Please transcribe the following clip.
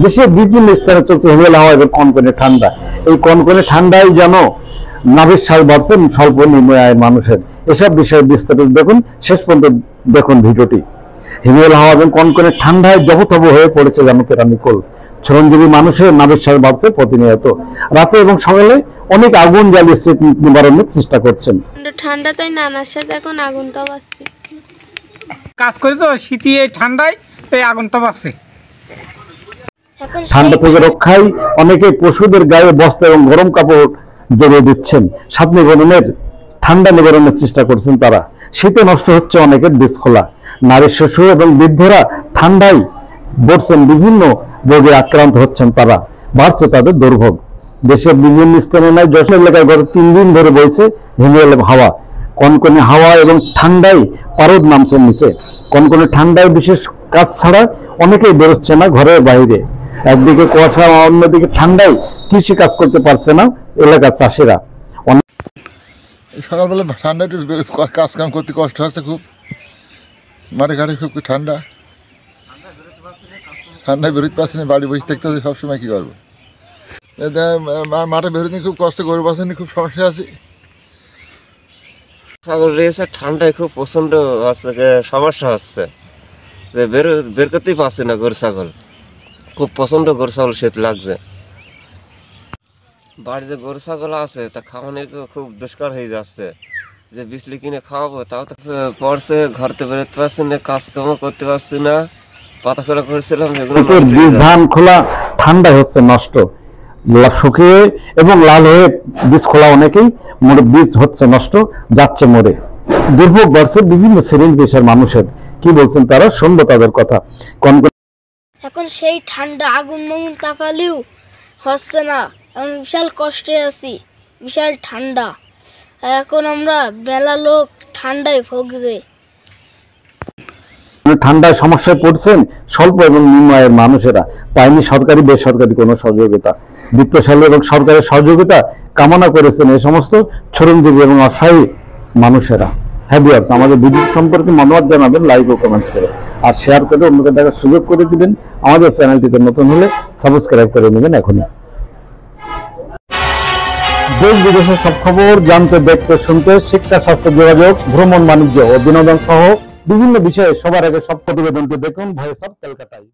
দেশের বিভিন্ন স্থানে চলছে হিমেল হাওয়া এবং কনকনে ঠান্ডা। এই কনকনে ঠান্ডায় যেন নাভির শ্বাস বাড়ছে স্বল্প নিম্ন আয়ের মানুষের। এসব বিষয়ে বিস্তারিত দেখুন, শেষ পর্যন্ত দেখুন ভিডিওটি। হিমেল হাওয়া এবং কনকনে ঠান্ডায় জবথব হয়ে পড়েছে যেন কেরানিকল। শ্রমজীবী মানুষের নাভির শ্বাস বাড়ছে প্রতিনিয়ত। রাতে এবং সকালে অনেক আগুন জ্বালিয়ে শীত নিবারণের চেষ্টা করছেন। ঠান্ডা তাই নানার সাথে এখন আগুন তো বাজছে, কাজ করে তো শীতে ঠান্ডায় এই আগুন তো বাজছে। ঠান্ডা থেকে রক্ষায় অনেকে পশুদের গায়ে বস্ত্র এবং গরম কাপড় জড়িয়ে দিচ্ছেন। সাত নিবারণের ঠান্ডা নিবারণের চেষ্টা করছেন তারা। শীতে নষ্ট হচ্ছে অনেকের বীজখোলা। নারী, শিশু এবং বৃদ্ধরা ঠান্ডায় পড়ছেন, বিভিন্ন রোগে আক্রান্ত হচ্ছেন তারা, বাড়ছে তাদের দুর্ভোগ। দেশের বিভিন্ন স্থানে নয়, যশোর এলাকায় গত 3 দিন ধরে বইছে হিমেল হাওয়া। কনকনে হাওয়া এবং ঠান্ডায় পারদ নামছে নিচে। কনকনে ঠান্ডায় বিশেষ কাজ ছাড়া অনেকেই বেরোচ্ছে না ঘরের বাইরে। একদিকে কুয়াশা, অন্যদিকে ঠান্ডায় কৃষি কাজ করতে পারছে না এলাকার চাষিরা। সকালবেলা ঠান্ডা একটু কাজ কাম করতে কষ্ট হচ্ছে খুব। মাঠে ঘাটে খুব ঠান্ডা, ঠান্ডায় বেরোতে পারছি না, বাড়ি বসে থাকতে হবে সবসময়। কী করবো, মাঠে বেরোতে খুব কষ্ট, গরু বাঁচানি খুব সমস্যা আছে। ছাগল রয়েছে ঠান্ডায় খুব প্রচণ্ড সমস্যা হচ্ছে, যে বের করতেই পারছি না। গরু ছাগল খুব প্রচণ্ড, গরু ছাগল শীত লাগছে। বাড়িতে গরু ছাগল আছে, তা খাওয়ানো খুব দুষ্কর হয়ে যাচ্ছে। যে বিজলি কিনে খাওয়াবো তাও তো পড়ছে, ঘরতে বেরোতে পারছি না, কাজকর্ম করতে পারছি না। পাতা খোলা করেছিলাম, বীজ ধান খোলা ঠান্ডায় হচ্ছে নষ্ট, শুকিয়ে এবং লাল হয়ে বীজ খোলা অনেকেই মরে, বীজ হচ্ছে নষ্ট, যাচ্ছে মরে। দুর্ভোগ বাড়ছে বিভিন্ন শ্রেণী পেশার মানুষের। কি বলছেন তারা, শুনবো তাদের কথা। এখন সেই ঠান্ডা আগুন মাগুন তাপালেও হচ্ছে না, আমি বিশাল কষ্টে আছি, বিশাল ঠান্ডা। আর এখন আমরা মেলা লোক ঠান্ডায় ভুগছে। ঠান্ডায় সমস্যায় পড়ছেন স্বল্প এবং নিম্ন আয়ের মানুষেরা। পায়নি সরকারি বেসরকারি কোনো সহযোগিতা। বিত্তশালী এবং সরকারের সহযোগিতা কামনা করেছেন এই সমস্ত শ্রমজীবী এবং অসহায় মানুষেরা। হ্যাঁ ভিউয়ার্স, আমাদের ভিডিও সম্পর্কে মতামত জানাবেন লাইক ও কমেন্টস করে, আর শেয়ার করে অন্যদের দেখার সুযোগ করে দিবেন। আমাদের চ্যানেলটিতে নতুন হলে সাবস্ক্রাইব করে নেবেন এখনই। দেশ বিদেশের সব খবর জানতে, দেখতে, শুনতে, শিক্ষা, স্বাস্থ্য, যোগাযোগ, ভ্রমণ, বাণিজ্য ও বিনোদন সহ বিভিন্ন বিষয়ে সবার আগে সব প্রতিবেদনটি দেখুন ভয়েস অফ কলকাতায়।